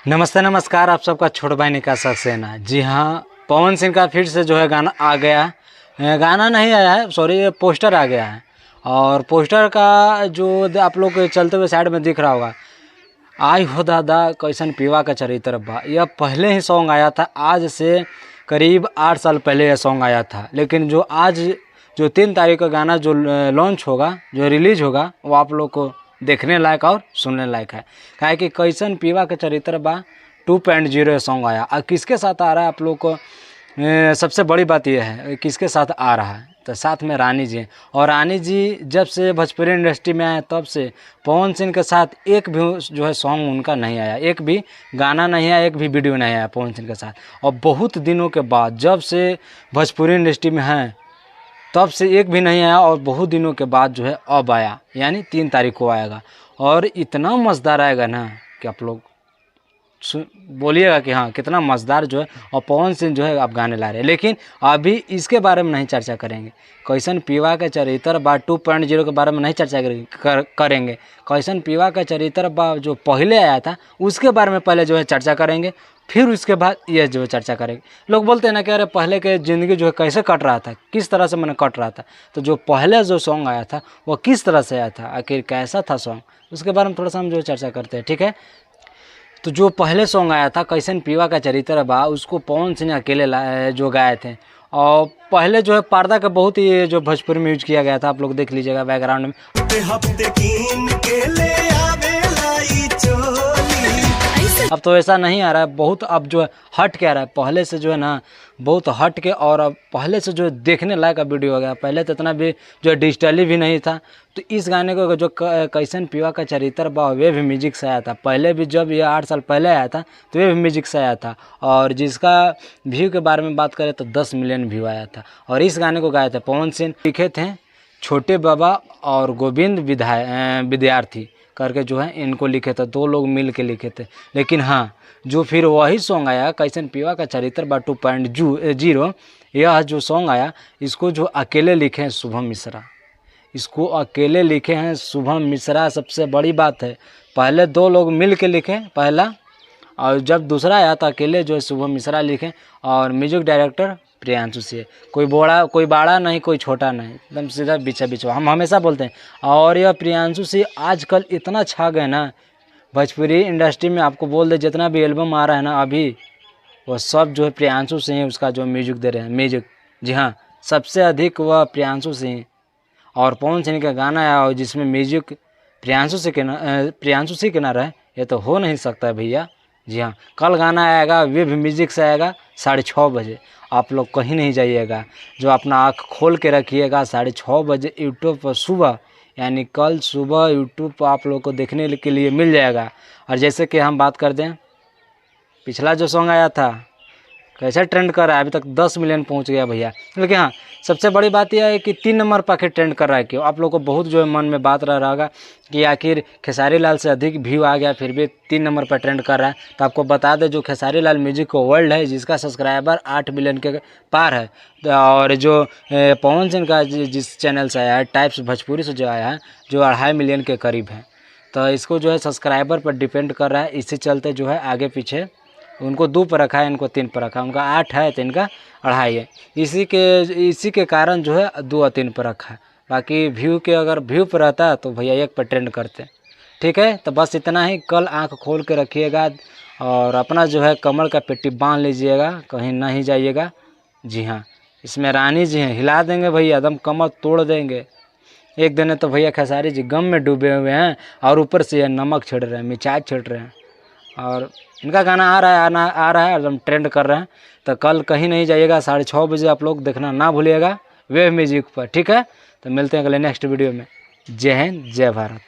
नमस्ते नमस्कार, आप सबका छोटा भाई निकास सक्सेना। जी हाँ, पवन सिंह का फिर से जो है गाना आ गया। गाना नहीं आया है, सॉरी, पोस्टर आ गया है। और पोस्टर का जो आप लोग चलते हुए साइड में दिख रहा होगा, आई हो दादा कैसन पीवा का चरित्र बा। यह पहले ही सॉन्ग आया था, आज से करीब 8 साल पहले यह सॉन्ग आया था। लेकिन जो आज जो 3 तारीख का गाना जो लॉन्च होगा, जो रिलीज होगा, वो आप लोग को देखने लायक और सुनने लायक है। काहे कि कैसन पीवा के चरित्र बा 2.0 सॉन्ग आया। और किसके साथ आ रहा है आप लोग को, सबसे बड़ी बात यह है किसके साथ आ रहा है, तो साथ में रानी जी। और रानी जी जब से भोजपुरी इंडस्ट्री में आए तब से पवन सिंह के साथ एक भी जो है सॉन्ग उनका नहीं आया, एक भी गाना नहीं आया, एक भी वीडियो नहीं आया पवन सिंह के साथ। और बहुत दिनों के बाद जब से भोजपुरी इंडस्ट्री में हैं तब से एक भी नहीं आया। और बहुत दिनों के बाद जो है अब आया, यानी 3 तारीख को आएगा। और इतना मज़ेदार आएगा ना कि आप लोग बोलिएगा कि हाँ कितना मज़ेदार जो है। और पवन सिंह जो है आप गाने ला रहे हैं, लेकिन अभी इसके बारे में नहीं चर्चा करेंगे। कैसन पीवा का चरित्र बा 2.0 के बारे में नहीं चर्चा करेंगे। कैसन पीवा का चरित्र बा जो पहले आया था उसके बारे में पहले जो है चर्चा करेंगे, फिर उसके बाद ये जो है चर्चा करेंगे। लोग बोलते हैं ना कि अरे पहले के ज़िंदगी जो है कैसे कट रहा था, किस तरह से मैंने कट रहा था। तो जो पहले जो सॉन्ग आया था वो किस तरह से आया था, आखिर कैसा था सॉन्ग, उसके बारे में थोड़ा सा हम जो चर्चा करते हैं, ठीक है। तो जो पहले सॉन्ग आया था कैसन पीवा का चरित्र बा, उसको पवन सिंह अकेले जो गाए थे। और पहले जो है पर्दा का बहुत ही जो भोजपुरी में यूज किया गया था, आप लोग देख लीजिएगा बैकग्राउंड में। अब तो ऐसा नहीं आ रहा है, बहुत अब जो है हट के आ रहा है पहले से, जो है ना बहुत हट के। और अब पहले से जो है देखने लायक वीडियो हो गया। पहले तो इतना भी जो है डिजिटली भी नहीं था। तो इस गाने को जो कैसन पीवा का चरित्र बा वे भी म्यूजिक से आया था। पहले भी जब ये 8 साल पहले आया था तो वे भी म्यूजिक से आया था। और जिसका व्यू के बारे में बात करें तो 10 मिलियन व्यू आया था। और इस गाने को गाए थे पवन सिंह, लिखे थे छोटे बाबा और गोविंद विद्यार्थी करके जो है इनको लिखे थे, 2 लोग मिल के लिखे थे। लेकिन हाँ, जो फिर वही सॉन्ग आया कैसन पीवा का चरित्र बा 2.0, यह जो सॉन्ग आया इसको जो अकेले लिखे हैं शुभम मिश्रा। इसको अकेले लिखे हैं शुभम मिश्रा। सबसे बड़ी बात है, पहले 2 लोग मिल के लिखे पहला, और जब दूसरा आया तो अकेले जो है शुभम मिश्रा लिखे। और म्यूजिक डायरेक्टर प्रियांशु सिंह। कोई बड़ा नहीं, कोई छोटा नहीं, एकदम सीधा बीचा हम हमेशा बोलते हैं। और यह प्रियांशु सिंह आजकल इतना छा गए ना भोजपुरी इंडस्ट्री में। आपको बोल दे जितना भी एल्बम आ रहा है ना अभी, वो सब जो है प्रियांशु सिंह उसका जो म्यूजिक दे रहे हैं, म्यूजिक। जी हाँ, सबसे अधिक वह प्रियांशु सिंह। और पवन सिंह का गाना आया और जिसमें म्यूजिक प्रियांशु सिंह के ना रहे, ये तो हो नहीं सकता है भैया। जी हाँ, कल गाना आएगा, वे भी म्यूजिक से आएगा 6:30 बजे। आप लोग कहीं नहीं जाइएगा, जो अपना आँख खोल के रखिएगा 6:30 बजे यूट्यूब पर सुबह, यानी कल सुबह यूट्यूब पर आप लोग को देखने के लिए मिल जाएगा। और जैसे कि हम बात कर दें, पिछला जो सॉन्ग आया था कैसे ट्रेंड कर रहा है, अभी तक 10 मिलियन पहुंच गया भैया। लेकिन हाँ, सबसे बड़ी बात यह है कि 3 नंबर पर आखिर ट्रेंड कर रहा है। क्यों, आप लोग को बहुत जो है मन में बात रहा होगा कि आखिर खेसारी लाल से अधिक व्यू आ गया फिर भी 3 नंबर पर ट्रेंड कर रहा है। तो आपको बता दें, जो खेसारी लाल म्यूजिक को वर्ल्ड है जिसका सब्सक्राइबर 8 मिलियन के पार है। और जो पवन सिंह का जिस चैनल से आया है, टाइप्स भोजपुरी से जो आया है, जो 2.5 मिलियन के करीब है। तो इसको जो है सब्सक्राइबर पर डिपेंड कर रहा है। इसी चलते जो है आगे पीछे उनको 2 पर रखा है, इनको 3 पर रखा है। उनका 8 है तो इनका 2.5 है। इसी के कारण जो है 2 और 3 पर रखा है। बाकी व्यू के अगर व्यू पर रहता तो भैया 1 पर ट्रेंड करते, ठीक है। तो बस इतना ही। कल आंख खोल के रखिएगा और अपना जो है कमर का पेटी बांध लीजिएगा, कहीं नहीं जाइएगा। जी हाँ, इसमें रानी जी हैं, हिला देंगे भैया, एकदम कमर तोड़ देंगे। एक दिन तो भैया खेसारी जी गम में डूबे हुए हैं और ऊपर से नमक छिड़ रहे हैं, मिर्चाई छिड़ रहे हैं। और इनका गाना आ रहा है एकदम ट्रेंड कर रहे हैं। तो कल कहीं नहीं जाइएगा, 6:30 बजे आप लोग देखना ना भूलिएगा वेव म्यूजिक पर, ठीक है। तो मिलते हैं अगले नेक्स्ट वीडियो में। जय हिंद, जय भारत।